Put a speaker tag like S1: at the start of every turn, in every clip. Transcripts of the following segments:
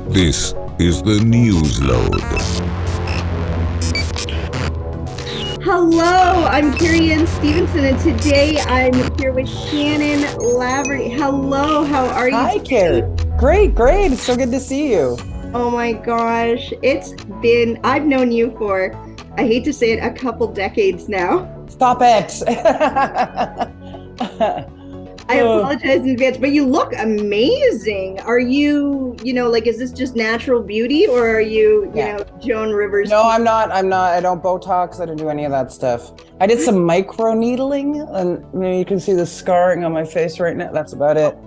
S1: This is the Newsload.
S2: Hello, I'm Carrie Anne Stephenson, and today I'm here with Shannon Laverty. Hello, how are you?
S3: Hi, Carrie. Great. It's so good to see you.
S2: Oh my gosh, I've known you for, I hate to say it, a couple decades now.
S3: Stop it.
S2: I apologize in advance, but you look amazing. Are you, is this just natural beauty, or are you, Joan Rivers?
S3: No, I'm not. I don't Botox. I don't do any of that stuff. I did some micro needling, and you can see the scarring on my face right now. That's about it.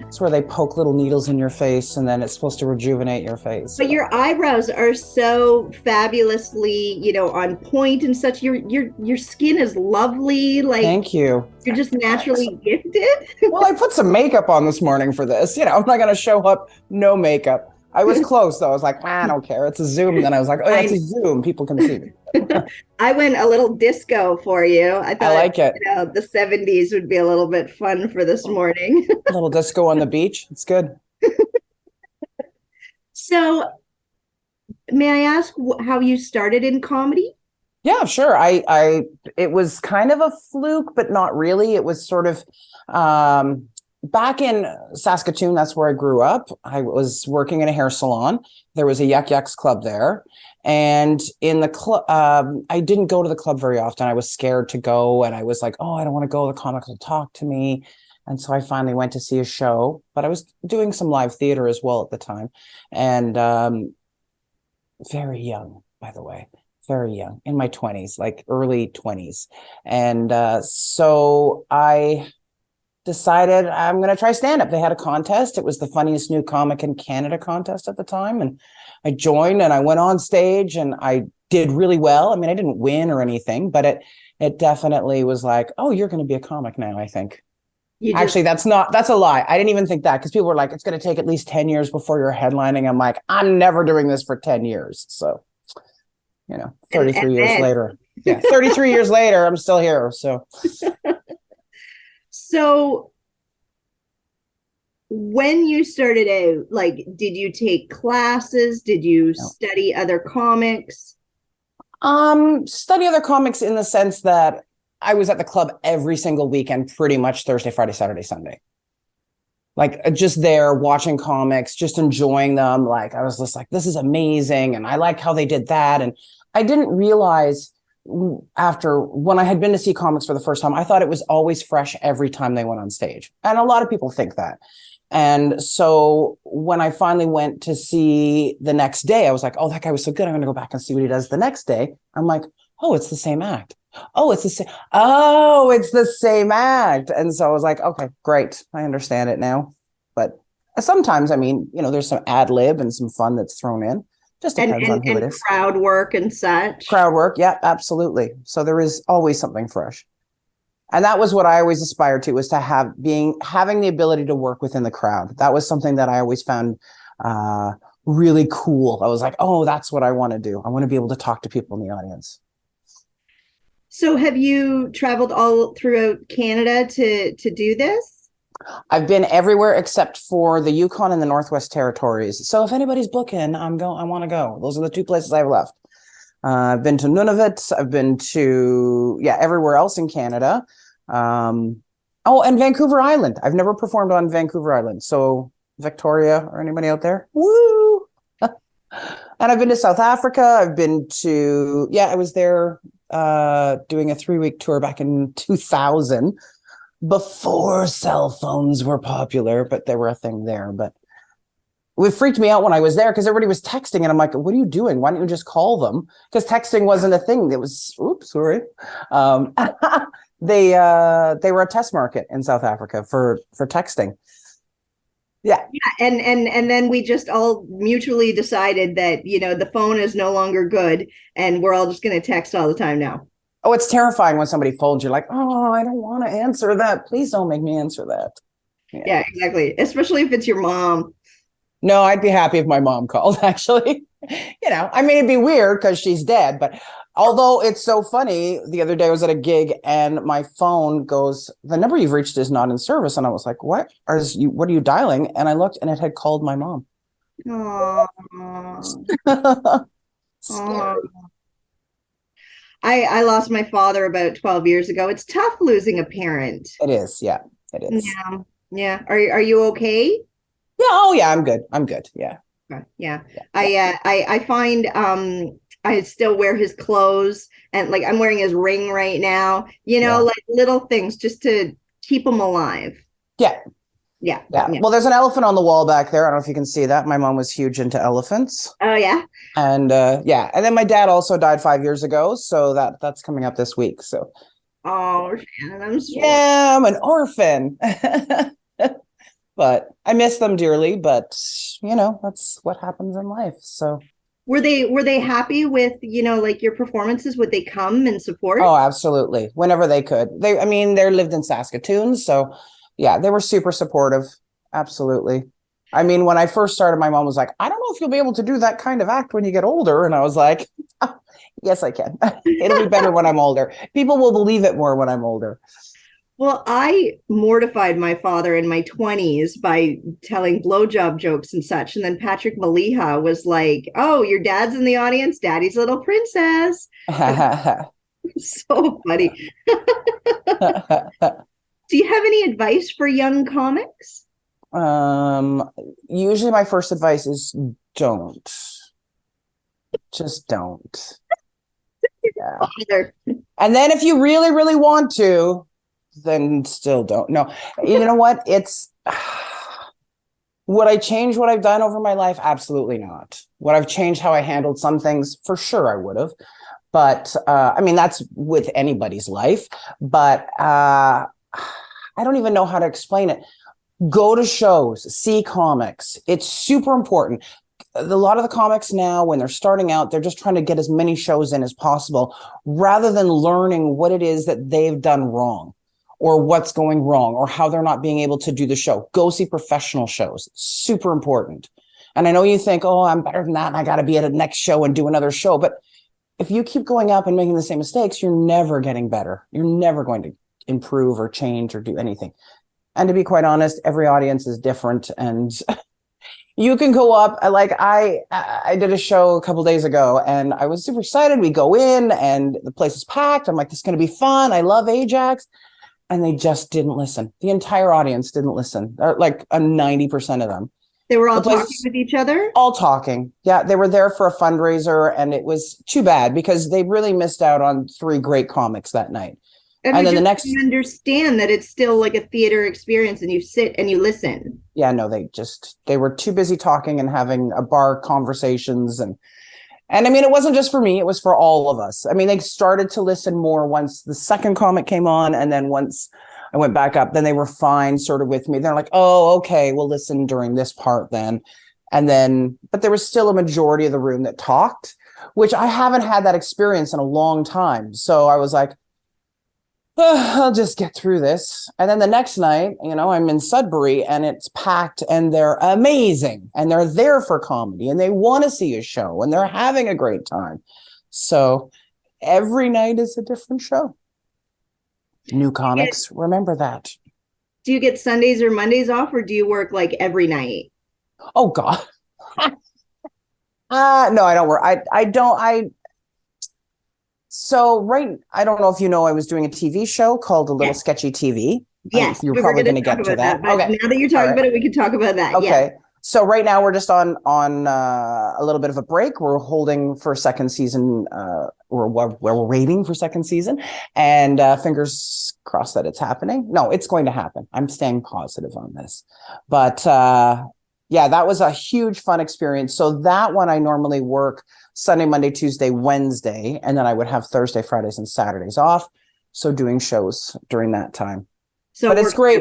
S3: It's where they poke little needles in your face, and then it's supposed to rejuvenate your face.
S2: But your eyebrows are so fabulously, on point and such. Your skin is lovely.
S3: Thank you.
S2: You're just naturally gifted.
S3: Well, I put some makeup on this morning for this. I'm not going to show up no makeup. I was close though. I was like, I don't care. It's a Zoom. Then I was like, oh, yeah, it's a Zoom. People can see me.
S2: I went a little disco for you. I thought
S3: like it.
S2: The 70s would be a little bit fun for this morning.
S3: A little disco on the beach. It's good.
S2: So, may I ask how you started in comedy?
S3: Yeah, sure. It was kind of a fluke, but not really. It was sort of back in Saskatoon. That's where I grew up. I was working in a hair salon. There was a Yuck Yucks club there. And in the club, I didn't go to the club very often. I was scared to go. And I was like, oh, I don't want to go. The comics will talk to me. And so I finally went to see a show. But I was doing some live theater as well at the time. And very young, by the way. Very young, in my 20s, like early 20s. And so I decided I'm going to try stand-up. They had a contest. It was the funniest new comic in Canada contest at the time. And I joined and I went on stage and I did really well. I mean, I didn't win or anything, but it definitely was like, oh, you're going to be a comic now, I think. Actually, that's a lie. I didn't even think that, because people were like, it's going to take at least 10 years before you're headlining. I'm like, I'm never doing this for 10 years. So, 33 years later. Yeah, 33 years later, I'm still here.
S2: So when you started out, did you take classes? Did you study other comics?
S3: Study other comics in the sense that I was at the club every single weekend, pretty much Thursday, Friday, Saturday, Sunday. Just there watching comics, just enjoying them. I was just like, this is amazing. And I like how they did that. And I didn't realize when I had been to see comics for the first time, I thought it was always fresh every time they went on stage. And a lot of people think that. And so when I finally went to see the next day, I was like, oh, that guy was so good. I'm going to go back and see what he does the next day. I'm like, oh, it's the same act. Oh, it's the same. Oh, it's the same act. And so I was like, okay, great. I understand it now. But sometimes, there's some ad lib and some fun that's thrown in. Just depends on who it is.
S2: Crowd work and such.
S3: Crowd work. Yeah, absolutely. So there is always something fresh. And that was what I always aspired to, was to having the ability to work within the crowd. That was something that I always found really cool. I was like, oh, that's what I want to do. I want to be able to talk to people in the audience. So
S2: have you traveled all throughout Canada to do this?
S3: I've been everywhere except for the Yukon and the Northwest Territories. So if anybody's booking, I want to go. Those are the two places I've left. I've been to Nunavut. I've been to, everywhere else in Canada. And Vancouver Island. I've never performed on Vancouver Island. So Victoria, or anybody out there? Woo! And I've been to South Africa. I've been to, I was there doing a 3-week tour back in 2000, before cell phones were popular, but they were a thing there. But it freaked me out when I was there, because everybody was texting and I'm like, what are you doing? Why don't you just call them? Because texting wasn't a thing. It was, sorry. They were a test market in South Africa for texting. Yeah.
S2: And then we just all mutually decided that, the phone is no longer good and we're all just going to text all the time now.
S3: Oh, it's terrifying when somebody phones you, like, oh, I don't want to answer that. Please don't make me answer that.
S2: Yeah, exactly. Especially if it's your mom.
S3: No, I'd be happy if my mom called, actually. It'd be weird because she's dead. But although it's so funny, the other day I was at a gig and my phone goes, the number you've reached is not in service. And I was like, what are you dialing? And I looked and it had called my mom.
S2: Aw. Aw.
S3: Scary.
S2: I lost my father about 12 years ago. It's tough losing a parent.
S3: It is. Yeah, it is.
S2: Yeah. Yeah. Are you okay?
S3: Yeah. Oh, yeah. I'm good. I'm good. Yeah.
S2: Yeah.
S3: Yeah. Yeah.
S2: I find I still wear his clothes, and like I'm wearing his ring right now.
S3: Yeah.
S2: Like little things just to keep him alive.
S3: Yeah.
S2: Yeah.
S3: Yeah.
S2: Yeah.
S3: Well, there's an elephant on the wall back there. I don't know if you can see that. My mom was huge into elephants.
S2: Oh yeah.
S3: And yeah, and then my dad also died 5 years ago, so that's coming up this week. So
S2: Oh, Shannon, I'm sorry.
S3: yeah, I'm an orphan. But I miss them dearly, but that's what happens in life. So
S2: Were they happy with, like your performances? Would they come and support?
S3: oh, absolutely. Whenever they could. I mean, they lived in Saskatoon, so yeah, they were super supportive. Absolutely. I mean, when I first started, my mom was like, I don't know if you'll be able to do that kind of act when you get older. And I was like, oh, yes, I can. It'll be better when I'm older. People will believe it more when I'm older.
S2: Well, I mortified my father in my 20s by telling blowjob jokes and such. And then Patrick Maliha was like, "Oh, your dad's in the audience, Daddy's little princess." So funny. Do you have any advice for young comics?
S3: Usually my first advice is don't. Just don't. Yeah.
S2: Father.
S3: And then if you really, really want to, then still don't. No, you know what? Would I change what I've done over my life? Absolutely not. Would I've changed how I handled some things? For sure I would have. But I mean, that's with anybody's life. But I don't even know how to explain it. Go to shows, see comics. It's super important. A lot of the comics now, when they're starting out, they're just trying to get as many shows in as possible rather than learning what it is that they've done wrong or what's going wrong or how they're not being able to do the show. Go see professional shows. Super important. And I know you think, oh, I'm better than that and I got to be at a next show and do another show. But if you keep going up and making the same mistakes, you're never getting better. You're never going to improve or change or do anything. And to be quite honest, every audience is different. And you can go up, like I did a show a couple of days ago and I was super excited. We go in and the place is packed. I'm like, this is going to be fun. I love Ajax. And they just didn't listen. The entire audience didn't listen. Like 90% of them.
S2: They were all talking with each other?
S3: All talking. Yeah, they were there for a fundraiser and it was too bad because they really missed out on 3 great comics that night.
S2: And then the next, you understand that it's still like a theater experience and you sit and you listen.
S3: Yeah, no, they were too busy talking and having a bar conversations. And I mean, it wasn't just for me, it was for all of us. I mean, they started to listen more once the second comic came on. And then once I went back up, then they were fine sort of with me. They're like, oh, okay, we'll listen during this part then. And then, but there was still a majority of the room that talked, which I haven't had that experience in a long time. So I was like, I'll just get through this. And then the next night, I'm in Sudbury and it's packed and they're amazing and they're there for comedy and they want to see a show and they're having a great time. So every night is a different show. New comics, remember that.
S2: Do you get Sundays or Mondays off or do you work like every night?
S3: Oh God. No, I don't work. So I don't know if you know, I was doing a TV show called A Little Sketchy TV.
S2: Yes.
S3: You're probably going to get to that.
S2: Okay. Now that you're talking about it, we can talk about that.
S3: Okay.
S2: Yeah.
S3: So right now we're just on a little bit of a break. We're holding for second season, where we're waiting for second season, and fingers crossed that it's happening. No, it's going to happen. I'm staying positive on this, but yeah, that was a huge fun experience. So that one I normally work Sunday, Monday, Tuesday, Wednesday, and then I would have Thursday, Fridays, and Saturdays off. So doing shows during that time.
S2: So
S3: but it's great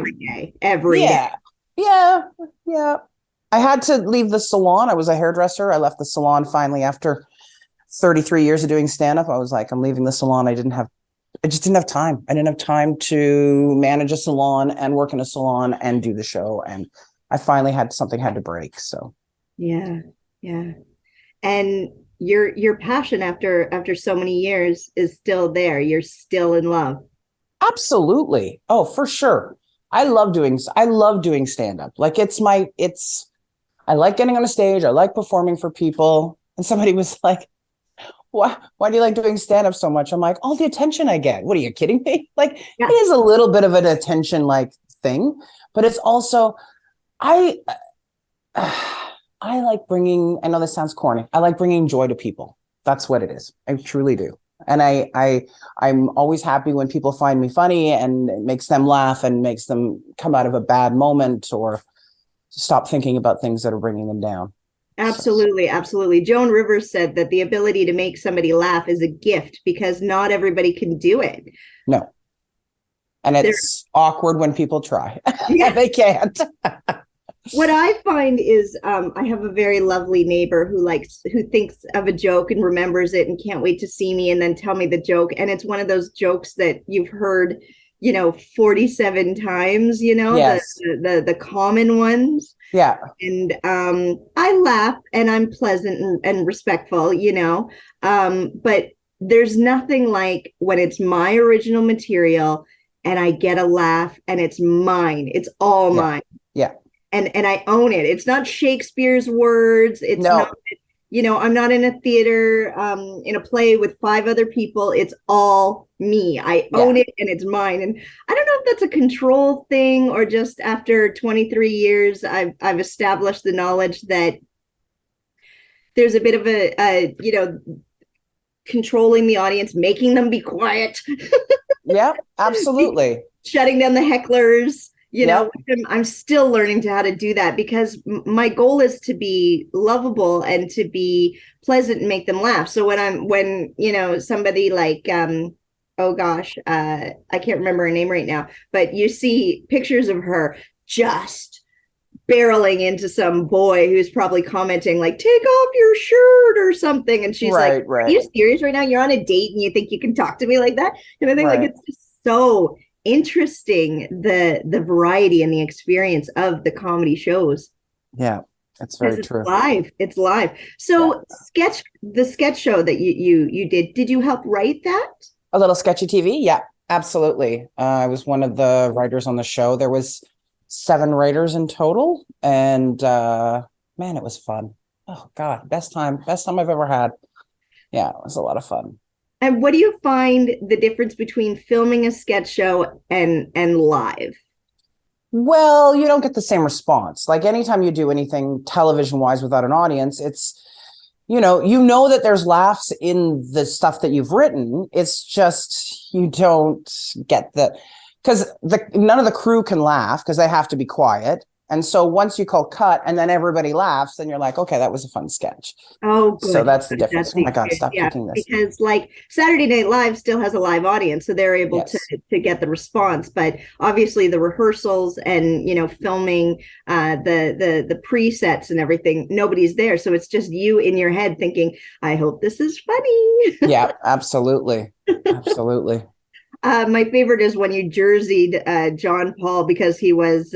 S2: every day.
S3: Yeah. I had to leave the salon. I was a hairdresser. I left the salon finally after 33 years of doing stand-up. I was like, I'm leaving the salon. I just didn't have time. I didn't have time to manage a salon and work in a salon and do the show. And I finally had to break. So
S2: yeah. And your passion after so many years is still there. You're still in love.
S3: Absolutely. Oh, for sure. I love doing stand-up. Like I like getting on a stage. I like performing for people. And somebody was like, why do you like doing stand-up so much? I'm like, all the attention I get. What, are you kidding me? Like,
S2: Yeah.
S3: it is a little bit of an attention like thing, but it's also, I like bringing, I know this sounds corny. I like bringing joy to people. That's what it is. I truly do. And I'm always happy when people find me funny and it makes them laugh and makes them come out of a bad moment or stop thinking about things that are bringing them down.
S2: Absolutely, absolutely. Joan Rivers said that the ability to make somebody laugh is a gift because not everybody can do it.
S3: No. And it's awkward when people try.
S2: Yeah.
S3: They can't.
S2: What I find is I have a very lovely neighbor who thinks of a joke and remembers it and can't wait to see me and then tell me the joke. And it's one of those jokes that you've heard, 47 times,
S3: Yes.
S2: the common ones.
S3: Yeah.
S2: And I laugh and I'm pleasant and respectful, but there's nothing like when it's my original material and I get a laugh and it's mine. It's all mine.
S3: Yeah.
S2: And I own it. It's not Shakespeare's words. It's not, I'm not in a theater, in a play with 5 other people. It's all me. I own it and it's mine. And I don't know if that's a control thing or just after 23 years, I've established the knowledge that there's a bit of a controlling the audience, making them be quiet.
S3: Yeah, absolutely.
S2: Shutting down the hecklers. I'm still learning how to do that because my goal is to be lovable and to be pleasant and make them laugh. So when somebody like, oh gosh, I can't remember her name right now, but you see pictures of her just barreling into some boy who's probably commenting like, take off your shirt or something. And she's like, are you serious right now? You're on a date and you think you can talk to me like that? And I think like, it's just so interesting, the variety and the experience of the comedy shows.
S3: Yeah, that's very true.
S2: It's live. So the sketch show that you did you help write that?
S3: A little sketchy TV? Yeah, absolutely. I was one of the writers on the show. There was 7 writers in total, and man, it was fun. Oh God, best time I've ever had. Yeah, it was a lot of fun.
S2: And what do you find the difference between filming a sketch show and live?
S3: Well, you don't get the same response. Like anytime you do anything television wise without an audience, it's, you know that there's laughs in the stuff that you've written. It's just, you don't get because none of the crew can laugh because they have to be quiet. And so once you call cut and then everybody laughs, then you're like, okay, that was a fun sketch.
S2: Oh, good.
S3: So that's the difference. Oh my God, stop cooking this.
S2: Because like Saturday Night Live still has a live audience, so they're able to get the response. But obviously the rehearsals and, filming the presets and everything, nobody's there. So it's just you in your head thinking, I hope this is funny.
S3: Yeah, absolutely. Absolutely.
S2: My favorite is when you jerseyed John Paul because he was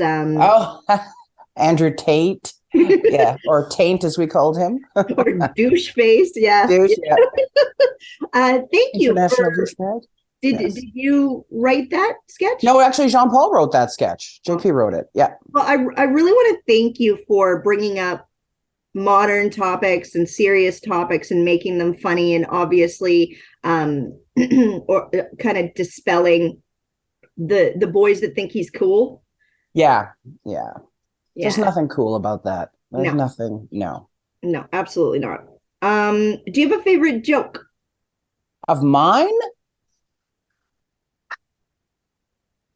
S3: Andrew Tate. Yeah, or Taint as we called him.
S2: Or douche face. Yeah.
S3: Douche, yeah.
S2: Thank you.
S3: International douchebag.
S2: Did you write that sketch?
S3: No, actually, Jean Paul wrote that sketch. JP wrote it. Yeah. Well,
S2: I really want to thank you for bringing up modern topics and serious topics and making them funny and obviously or kind of dispelling the boys that think he's cool. Yeah.
S3: There's nothing cool about that. There's nothing. No,
S2: absolutely not. Do you have a favorite joke
S3: of mine?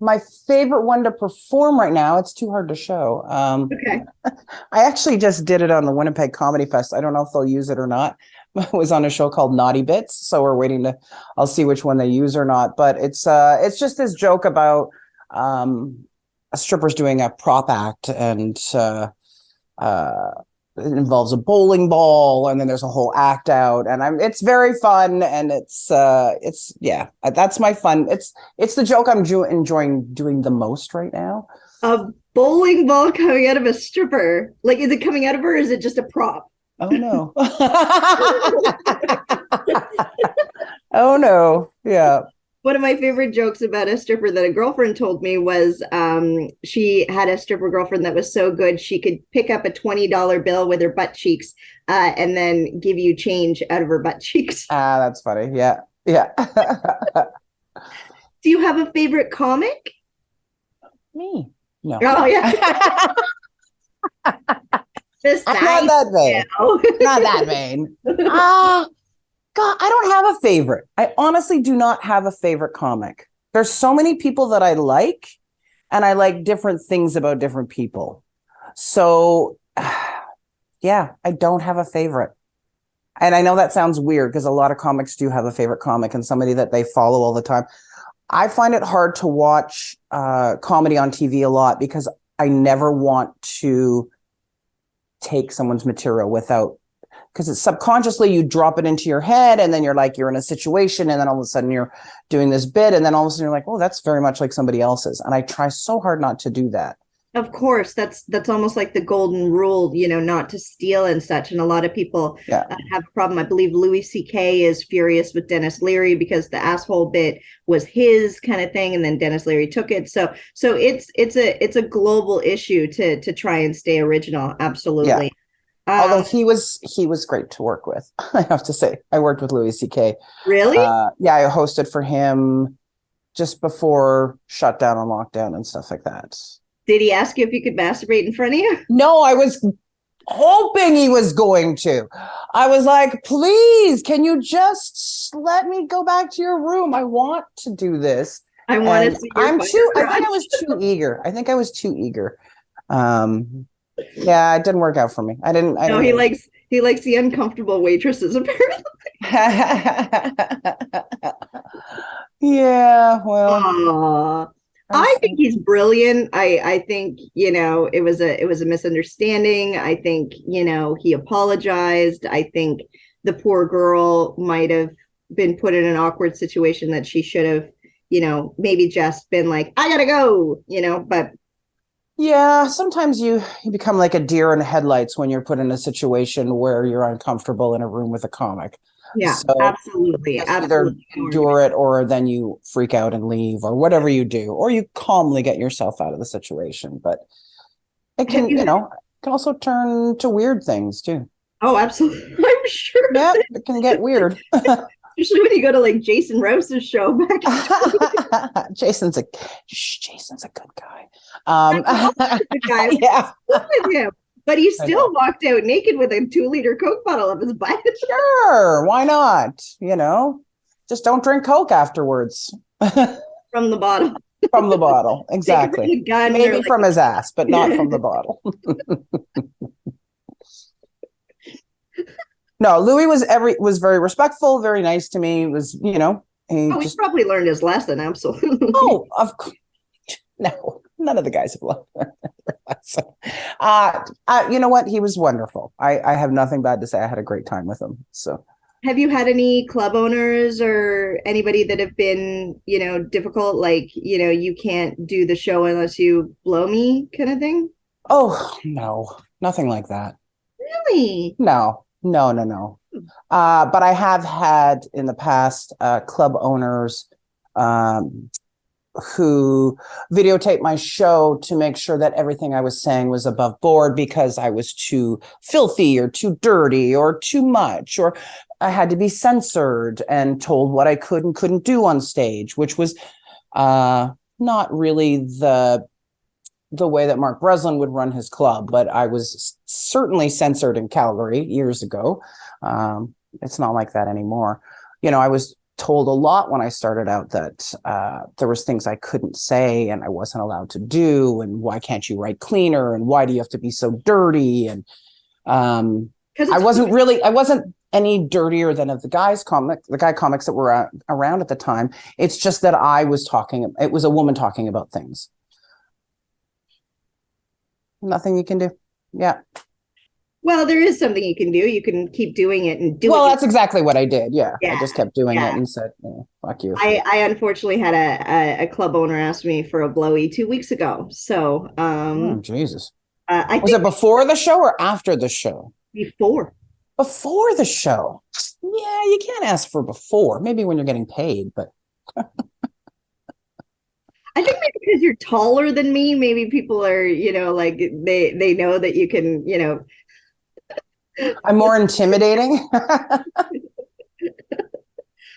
S3: My favorite one to perform right now, it's too hard to show.
S2: Okay.
S3: I actually just did it on the Winnipeg Comedy Fest. I don't know if they'll use it or not. It was on a show called Naughty Bits. So we're waiting I'll see which one they use or not. But it's just this joke about strippers doing a prop act and it involves a bowling ball and then there's a whole act out and it's very fun and it's that's my fun. It's the joke I'm enjoying doing the most right now.
S2: A bowling ball coming out of a stripper. Like, is it coming out of her or is it just a prop?
S3: Oh no. Oh no. Yeah.
S2: One of my favorite jokes about a stripper that a girlfriend told me was she had a stripper girlfriend that was so good she could pick up a $20 bill with her butt cheeks and then give you change out of her butt cheeks.
S3: That's funny. Yeah. Yeah.
S2: Do you have a favorite comic?
S3: Me. No.
S2: Oh, yeah.
S3: I'm not that vain. Not that vain. God, I don't have a favorite. I honestly do not have a favorite comic. There's so many people that I like, and I like different things about different people. So, yeah, I don't have a favorite. And I know that sounds weird because a lot of comics do have a favorite comic and somebody that they follow all the time. I find it hard to watch comedy on TV a lot because I never want to take someone's material without, because it's subconsciously you drop it into your head and then you're like, you're in a situation and then all of a sudden you're doing this bit and then all of a sudden you're like, oh, that's very much like somebody else's. And I try so hard not to do that.
S2: Of course, that's almost like the golden rule, not to steal and such. And a lot of people have a problem. I believe Louis C.K. is furious with Dennis Leary because the asshole bit was his kind of thing, and then Dennis Leary took it. So it's a global issue to try and stay original. Absolutely.
S3: Yeah. Although he was great to work with, I have to say. I worked with Louis C.K.
S2: Really?
S3: Yeah, I hosted for him just before shutdown and lockdown and stuff like that.
S2: Did he ask you if he could masturbate in front of you?
S3: No, I was hoping he was going to. I was like, please, can you just let me go back to your room? I want to do this.
S2: I want to see your
S3: I think I was too eager. Yeah, it didn't work out for me. No,
S2: he likes the uncomfortable waitresses, apparently.
S3: Yeah, well.
S2: Aww. I think he's brilliant. I think, it was a misunderstanding. I think, he apologized. I think the poor girl might have been put in an awkward situation that she should have, maybe just been like, I gotta go, but.
S3: Yeah, sometimes you become like a deer in headlights when you're put in a situation where you're uncomfortable in a room with a comic.
S2: Yeah, so absolutely.
S3: Either endure it or then you freak out and leave or whatever you do, or you calmly get yourself out of the situation. But it can, can also turn to weird things too.
S2: Oh, absolutely. I'm sure.
S3: Yeah, it can get weird.
S2: Especially when you go to like Jason Rouse's show back.
S3: Jason's a good guy.
S2: Good guy.
S3: Yeah.
S2: With him. But he still walked out naked with a 2-liter Coke bottle up his butt.
S3: Sure, why not? Just don't drink Coke afterwards.
S2: From the bottle.
S3: From the bottle, exactly. Maybe from his ass, but not from the bottle. No, Louis was very respectful, very nice to me. He was,
S2: he's probably learned his lesson, absolutely.
S3: Oh, of course. No, none of the guys have learned their lesson. You know what? He was wonderful. I have nothing bad to say. I had a great time with him. So,
S2: have you had any club owners or anybody that have been, difficult? Like, you can't do the show unless you blow me, kind of thing.
S3: Oh no, nothing like that.
S2: Really?
S3: No. But I have had in the past club owners who videotaped my show to make sure that everything I was saying was above board because I was too filthy or too dirty or too much, or I had to be censored and told what I could and couldn't do on stage, which was not really the way that Mark Breslin would run his club, but I was certainly censored in Calgary years ago. It's not like that anymore. I was told a lot when I started out that there was things I couldn't say and I wasn't allowed to do, and why can't you write cleaner, and why do you have to be so dirty? And I wasn't any dirtier than of the guy comics that were around at the time. It's just that it was a woman talking about things. Nothing you can do. Yeah.
S2: Well, there is something you can do. You can keep doing it and do it.
S3: Well, that's exactly what I did. Yeah. I just kept doing it and said, fuck you.
S2: I unfortunately had a club owner ask me for a blowy 2 weeks ago. So,
S3: Jesus.
S2: Was
S3: it before the show or after the show?
S2: Before
S3: the show. Yeah, you can't ask for before. Maybe when you're getting paid, but
S2: I think maybe because you're taller than me, maybe people are, like they know that you can,
S3: I'm more intimidating.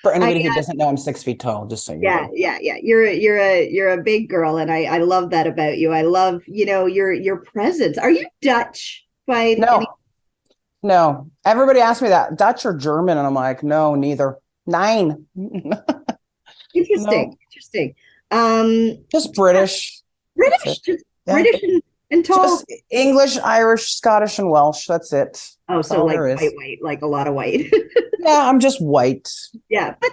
S3: For anybody
S2: I
S3: who doesn't know, I'm 6 feet tall, just so you
S2: yeah,
S3: know.
S2: yeah, yeah. You're a big girl, and I love that about you. I love, your presence. Are you Dutch by any?
S3: No, no. Everybody asks me that, Dutch or German, and I'm like, no, neither. Nine.
S2: Interesting,
S3: No,
S2: interesting.
S3: just British. That's it.
S2: British, just
S3: Yeah.
S2: British and tall.
S3: Just English, Irish, Scottish, and Welsh. That's it.
S2: Oh,
S3: That's
S2: so
S3: all
S2: like
S3: there
S2: white,
S3: is.
S2: white, like a lot of white.
S3: Yeah, I'm just white.
S2: Yeah, but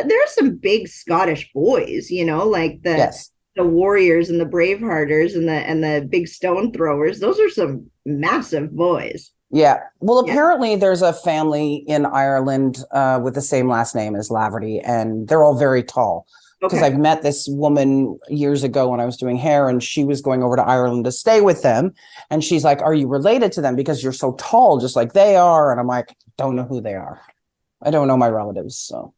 S2: there are some big Scottish boys, like the
S3: Yes.
S2: the warriors and the bravehearters and the big stone throwers. Those are some massive boys.
S3: Yeah. Well,
S2: Yeah.
S3: apparently there's a family in Ireland with the same last name as Laverty, and they're all very tall. Because
S2: Okay.
S3: I've met this woman years ago when I was doing hair, and she was going over to Ireland to stay with them. And she's like, "Are you related to them? Because you're so tall, just like they are." And I'm like, "Don't know who they are. I don't know my relatives." So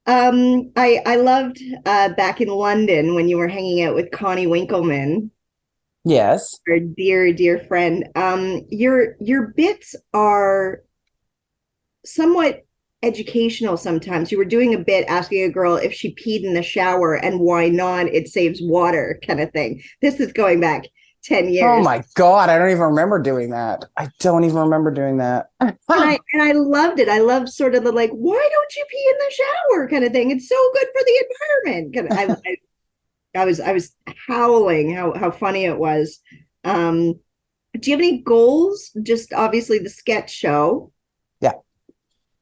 S2: I loved back in London when you were hanging out with Connie Winkleman,
S3: yes.
S2: our dear, dear friend. Your bits are somewhat educational sometimes. You were doing a bit asking a girl if she peed in the shower and why not, it saves water, kind of thing. This is going back 10
S3: Oh
S2: years.
S3: my God, I don't even remember doing that. I don't even remember doing that.
S2: And I loved it. I loved sort of the like, why don't you pee in the shower kind of thing. It's so good for the environment. I was howling how funny it was. Do you have any goals? Just obviously the sketch show.
S3: Yeah.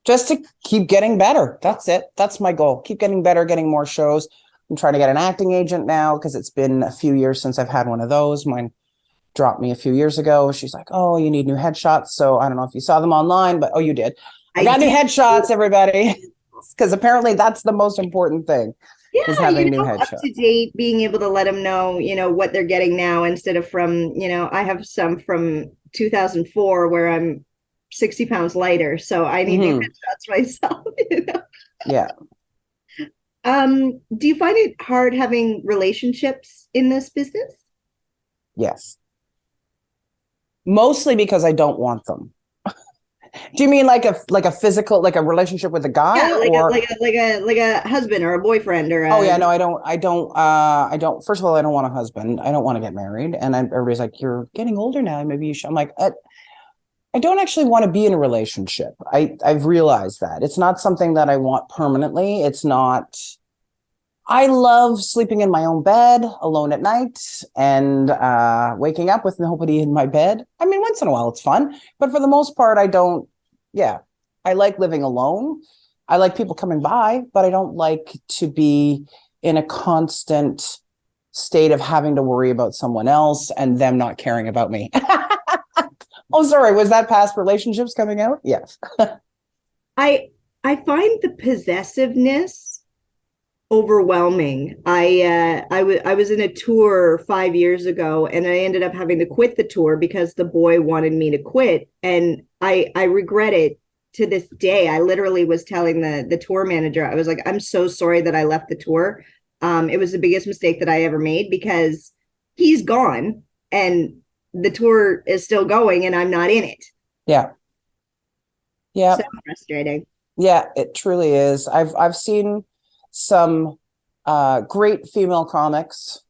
S3: Just to keep getting better. That's it. That's my goal. Keep getting better, getting more shows. I'm trying to get an acting agent now because it's been a few years since I've had one of those. Mine dropped me a few years ago. She's like, "Oh, you need new headshots." So I don't know if you saw them online, but oh, you did. I
S2: I
S3: got new
S2: did.
S3: headshots, everybody. Because apparently that's the most important thing is
S2: Yeah,
S3: having new
S2: up
S3: headshots.
S2: to date, being able to let them know, what they're getting now instead of from, I have some from 2004 where I'm 60 pounds lighter. So I need new
S3: Mhm.
S2: headshots myself.
S3: Yeah.
S2: Do you find it hard having relationships in this business?
S3: Yes. Mostly because I don't want them. Do you mean like a physical, like a relationship with a guy,
S2: Yeah,
S3: or?
S2: like a husband or a boyfriend or
S3: Oh yeah,
S2: a
S3: no, I don't. First of all, I don't want a husband. I don't want to get married. And everybody's like, "You're getting older now. Maybe you should." I'm like, I don't actually want to be in a relationship. I've realized that it's not something that I want permanently. It's not. I love sleeping in my own bed alone at night and waking up with nobody in my bed. I mean, once in a while it's fun, but for the most part, I don't. Yeah, I like living alone. I like people coming by, but I don't like to be in a constant state of having to worry about someone else and them not caring about me. Oh, sorry. Was that past relationships coming out? Yes.
S2: I I find the possessiveness overwhelming. I was in a tour 5 years ago, and I ended up having to quit the tour because the boy wanted me to quit, and I regret it to this day. I literally was telling the tour manager, I was like, I'm so sorry that I left the tour. It was the biggest mistake that I ever made because he's gone and the tour is still going and I'm not in it.
S3: Yeah. Yeah.
S2: So frustrating.
S3: Yeah, it truly is. I've seen some great female comics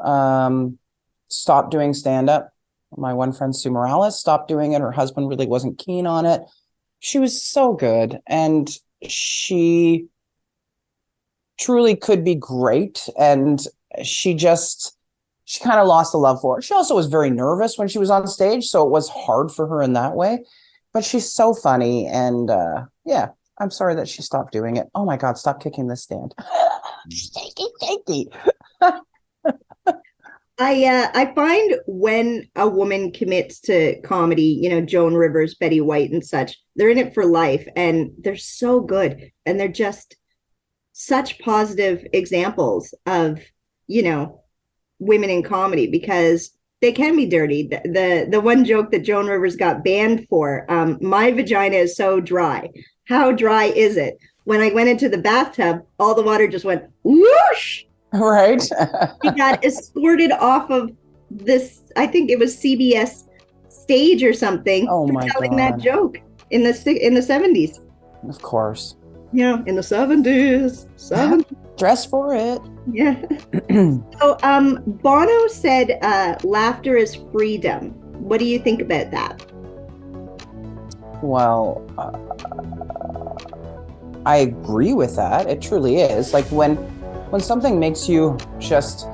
S3: stop doing stand-up. My one friend Sue Morales stopped doing it. Her husband really wasn't keen on it. She was so good, and she truly could be great. And she kind of lost the love for it. She also was very nervous when she was on stage, so it was hard for her in that way. But she's so funny, and yeah, I'm sorry that she stopped doing it. Oh my God, stop kicking this stand. Shaky.
S2: I find when a woman commits to comedy, Joan Rivers, Betty White, and such, they're in it for life, and they're so good, and they're just such positive examples of women in comedy because they can be dirty. The one joke that Joan Rivers got banned for, my vagina is so dry. How dry is it? when I went into the bathtub, all the water just went whoosh.
S3: Right.
S2: He got escorted off of this, I think it was CBS stage or something,
S3: Oh
S2: for
S3: my
S2: telling
S3: God.
S2: that joke in the 70s.
S3: Of course.
S2: Yeah, in the 70s.
S3: Dress for it.
S2: Yeah. So Bono said laughter is freedom. What do you think about that?
S3: Well, I agree with that. It truly is. Like when something makes you just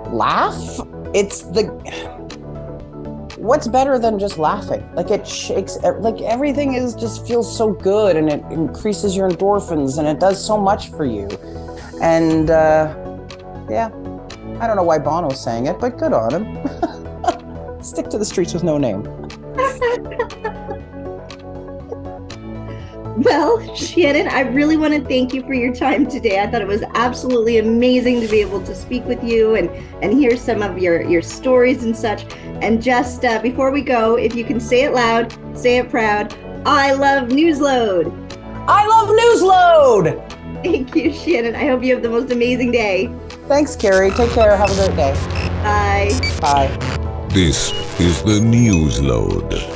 S3: laugh, it's what's better than just laughing? Like it shakes, like everything just feels so good, and it increases your endorphins, and it does so much for you. And yeah, I don't know why Bono's saying it, but good on him. Stick to the streets with no name.
S2: Well, Shannon, I really want to thank you for your time today. I thought it was absolutely amazing to be able to speak with you and hear some of your stories and such. And just before we go, if you can say it loud, say it proud, I love Newsload.
S3: I love Newsload.
S2: Thank you, Shannon. I hope you have the most amazing day.
S3: Thanks, Carrie. Take care. Have a great day.
S2: Bye.
S3: Bye.
S1: This is the Newsload.